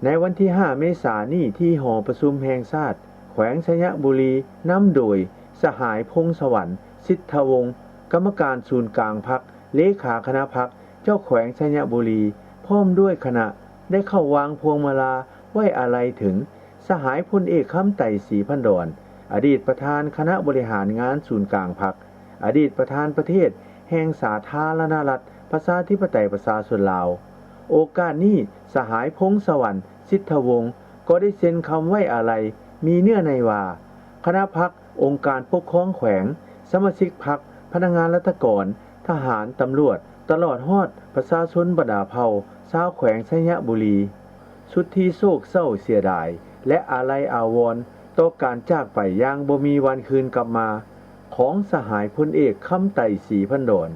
ในวันที่ 5 เมษายนนี้ที่หอประชุมแห่งชาติแขวงชัยบุรีนำโดยสหายพงษ์สวรรค์สิทธวงศ์กรรมการศูนย์กลางพรรคเลขาคณะพรรคเจ้าแขวงชัยบุรีพร้อมด้วยคณะได้เข้าวางพวงมาลาไว้อาลัยถึงสหายพลเอกคำไต่ศรีพันดรอดีตประธานคณะบริหารงานศูนย์กลางพรรคอดีตประธานประเทศแห่งสาธารณรัฐประชาธิปไตยประชาชนลาวโอกาสนี้สหายพงษ์สวรรค์สิทธวงศ์ก็ได้เซ็นคำไว้อาลัยมีเนื้อในว่าคณะพรรคองค์การปกครองแขวงสมาชิกพรรคพนักงานราชการทหารตำรวจตลอดฮอดประชาชนบรรดาเผ่าชาวแขวงชัยบุรีสุดที่โศกเศร้าเสียดายและอาลัยอาวรณ์ต่อการจากไปอย่างบ่มีวันคืนกลับมาของสหายพลเอกคำไต่ศรีพันดร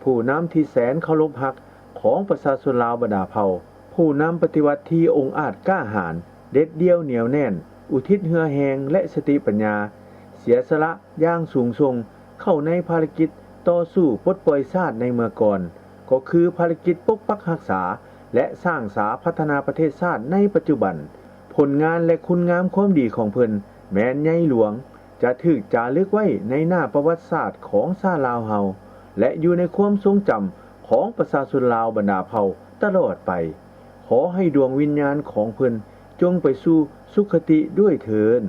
ผู้นำที่แสนเคารพรักของประชาชนลาวบรรดาเผ่าผู้นำปฏิวัติที่องอาจกล้าหาญเด็ดเดี่ยวเหนียวแน่นอุทิศเหือแหงและสติปัญญาเสียสละอย่างสูงส่งเข้าในภารกิจต่อสู้ปลดปล่อยชาติในเมื่อก่อนก็คือภารกิจปกปักรักษาและสร้างสาพัฒนาประเทศชาติในปัจจุบันผลงานและคุณงามความดีของเพิ่นแม้นใหญ่หลวงจะถูกจารึกไว้ในหน้าประวัติศาสตร์ของชาติลาวเฮาและอยู่ในความทรงจำของประชาชนลาวบรรดาเผ่าตลอดไปขอให้ดวงวิญญาณของเพิ่นจงไปสู่สุคติด้วยเถิด